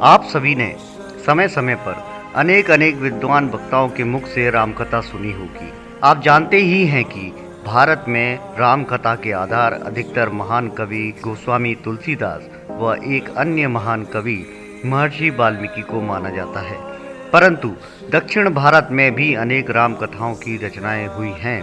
आप सभी ने समय समय पर अनेक अनेक विद्वान वक्ताओं के मुख से रामकथा सुनी होगी। आप जानते ही हैं कि भारत में रामकथा के आधार अधिकतर महान कवि गोस्वामी तुलसीदास व एक अन्य महान कवि महर्षि वाल्मीकि को माना जाता है। परंतु दक्षिण भारत में भी अनेक राम कथाओं की रचनाएं हुई हैं।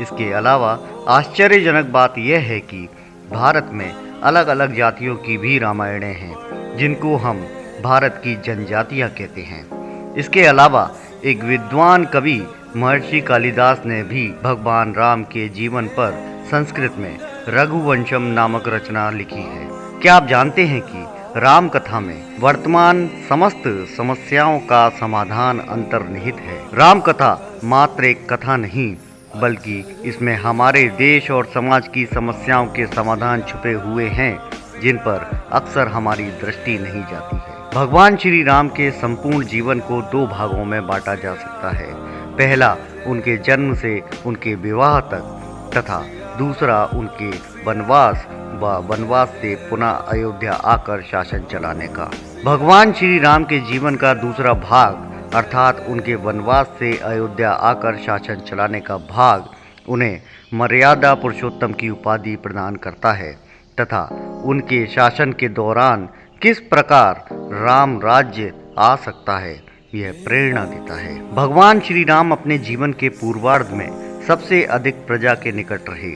इसके अलावा आश्चर्यजनक बात यह है कि भारत में अलग अलग जातियों की भी रामायणें हैं, जिनको हम भारत की जनजातियां कहते हैं। इसके अलावा एक विद्वान कवि महर्षि कालिदास ने भी भगवान राम के जीवन पर संस्कृत में रघुवंशम नामक रचना लिखी है। क्या आप जानते हैं कि राम कथा में वर्तमान समस्त समस्याओं का समाधान अंतर्निहित है। राम कथा मात्र एक कथा नहीं, बल्कि इसमें हमारे देश और समाज की समस्याओं के समाधान छुपे हुए हैं, जिन पर अक्सर हमारी दृष्टि नहीं जाती है। भगवान श्री राम के संपूर्ण जीवन को दो भागों में बांटा जा सकता है। पहला उनके जन्म से उनके विवाह तक तथा दूसरा उनके वनवास व वनवास से पुनः अयोध्या आकर शासन चलाने का। भगवान श्री राम के जीवन का दूसरा भाग अर्थात उनके वनवास से अयोध्या आकर शासन चलाने का भाग उन्हें मर्यादा पुरुषोत्तम की उपाधि प्रदान करता है तथा उनके शासन के दौरान किस प्रकार राम राज्य आ सकता है, यह प्रेरणा देता है। भगवान श्री राम अपने जीवन के पूर्वार्ध में सबसे अधिक प्रजा के निकट रहे,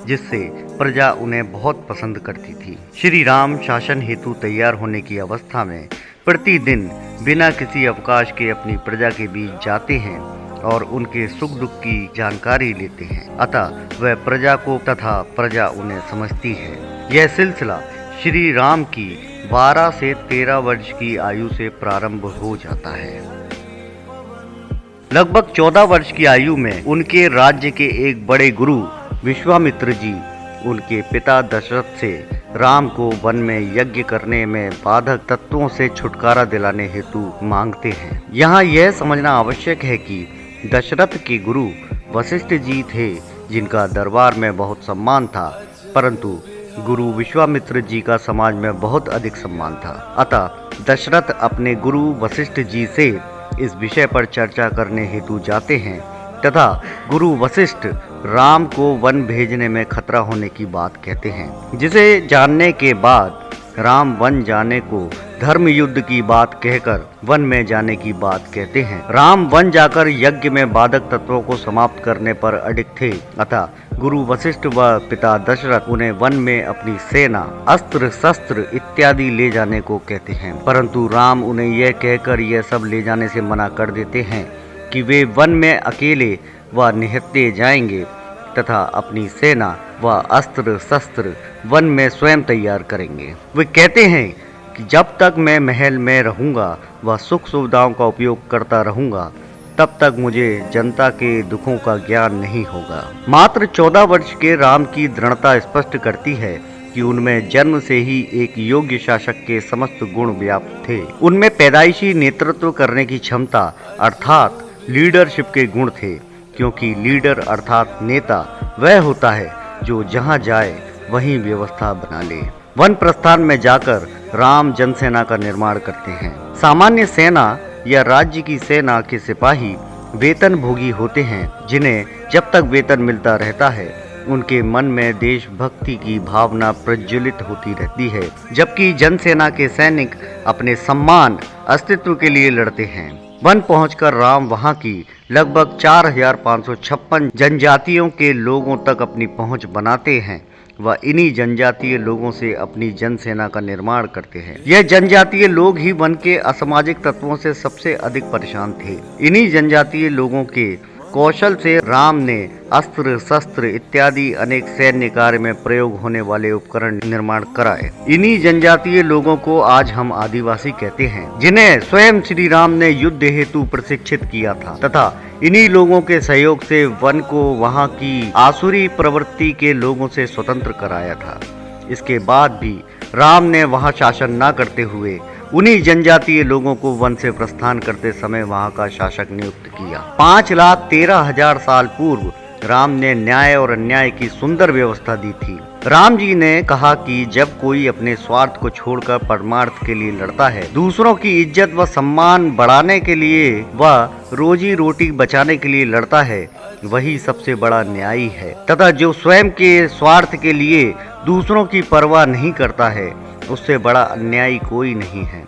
जिससे प्रजा उन्हें बहुत पसंद करती थी। श्री राम शासन हेतु तैयार होने की अवस्था में प्रतिदिन बिना किसी अवकाश के अपनी प्रजा के बीच जाते हैं और उनके सुख दुख की जानकारी लेते हैं। अतः वह प्रजा को तथा प्रजा उन्हें समझती है। यह सिलसिला श्री राम की 12 से 13 वर्ष की आयु से प्रारंभ हो जाता है। लगभग 14 वर्ष की आयु में उनके राज्य के एक बड़े गुरु विश्वामित्र जी उनके पिता दशरथ से राम को वन में यज्ञ करने में बाधक तत्वों से छुटकारा दिलाने हेतु मांगते हैं। यहाँ यह समझना आवश्यक है कि दशरथ के गुरु वशिष्ठ जी थे, जिनका दरबार में बहुत सम्मान था, परंतु गुरु विश्वामित्र जी का समाज में बहुत अधिक सम्मान था। अतः दशरथ अपने गुरु वशिष्ठ जी से इस विषय पर चर्चा करने हेतु जाते हैं तथा गुरु वशिष्ठ राम को वन भेजने में खतरा होने की बात कहते हैं, जिसे जानने के बाद राम वन जाने को धर्म युद्ध की बात कहकर वन में जाने की बात कहते हैं। राम वन जाकर यज्ञ में बाधक तत्वों को समाप्त करने पर अडिग थे, अतः गुरु वशिष्ठ व पिता दशरथ उन्हें वन में अपनी सेना, अस्त्र शस्त्र इत्यादि ले जाने को कहते हैं। परंतु राम उन्हें यह कहकर यह सब ले जाने से मना कर देते हैं कि वे वन में अकेले व निहत्थे जाएंगे तथा अपनी सेना व अस्त्र शस्त्र वन में स्वयं तैयार करेंगे। वे कहते हैं कि जब तक मैं महल में रहूंगा व सुख सुविधाओं का उपयोग करता रहूंगा, तब तक मुझे जनता के दुखों का ज्ञान नहीं होगा। मात्र 14 वर्ष के राम की दृढ़ता स्पष्ट करती है कि उनमें जन्म से ही एक योग्य शासक के समस्त गुण व्याप्त थे। उनमें पैदाइशी नेतृत्व करने की क्षमता अर्थात लीडरशिप के गुण थे, क्योंकि लीडर अर्थात नेता वह होता है जो जहां जाए वहीं व्यवस्था बना ले। वन प्रस्थान में जाकर राम जनसेना का निर्माण करते हैं। सामान्य सेना या राज्य की सेना के सिपाही वेतन भोगी होते हैं, जिन्हें जब तक वेतन मिलता रहता है उनके मन में देशभक्ति की भावना प्रज्वलित होती रहती है, जबकि जनसेना के सैनिक अपने सम्मान अस्तित्व के लिए लड़ते हैं। वन पहुंचकर राम वहां की लगभग 4556 जनजातियों के लोगों तक अपनी पहुंच बनाते हैं व इन्हीं जनजातीय लोगों से अपनी जनसेना का निर्माण करते हैं। यह जनजातीय लोग ही वन के असामाजिक तत्वों से सबसे अधिक परेशान थे। इन्हीं जनजातीय लोगों के कौशल से राम ने अस्त्र शस्त्र इत्यादि अनेक सैन्य कार्य में प्रयोग होने वाले उपकरण निर्माण कराए। इन्हीं जनजातीय लोगों को आज हम आदिवासी कहते हैं, जिन्हें स्वयं श्री राम ने युद्ध हेतु प्रशिक्षित किया था तथा इन्हीं लोगों के सहयोग से वन को वहां की आसुरी प्रवृत्ति के लोगों से स्वतंत्र कराया था। इसके बाद भी राम ने वहां शासन न करते हुए उन्हीं जनजातीय लोगों को वन से प्रस्थान करते समय वहां का शासक नियुक्त किया। 5,13,000 साल पूर्व राम ने न्याय और अन्याय की सुंदर व्यवस्था दी थी। राम जी ने कहा कि जब कोई अपने स्वार्थ को छोड़कर परमार्थ के लिए लड़ता है, दूसरों की इज्जत व सम्मान बढ़ाने के लिए व रोजी रोटी बचाने के लिए लड़ता है, वही सबसे बड़ा न्यायी है। तथा जो स्वयं के स्वार्थ के लिए दूसरों की परवाह नहीं करता है, उससे बड़ा अन्यायी कोई नहीं है।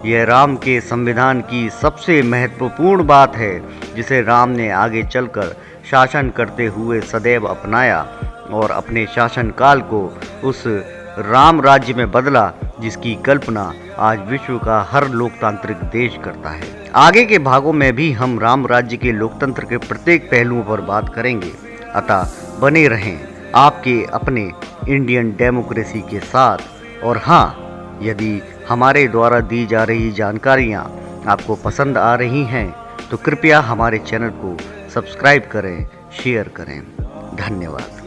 यह राम के संविधान की सबसे महत्वपूर्ण बात है, जिसे राम ने आगे चलकर शासन करते हुए सदैव अपनाया और अपने शासनकाल को उस राम राज्य में बदला, जिसकी कल्पना आज विश्व का हर लोकतांत्रिक देश करता है। आगे के भागों में भी हम राम राज्य के लोकतंत्र के प्रत्येक पहलुओं पर बात करेंगे, अतः बने रहें आपके अपने इंडियन डेमोक्रेसी के साथ। और हाँ, यदि हमारे द्वारा दी जा रही जानकारियाँ आपको पसंद आ रही हैं तो कृपया हमारे चैनल को सब्सक्राइब करें, शेयर करें। धन्यवाद।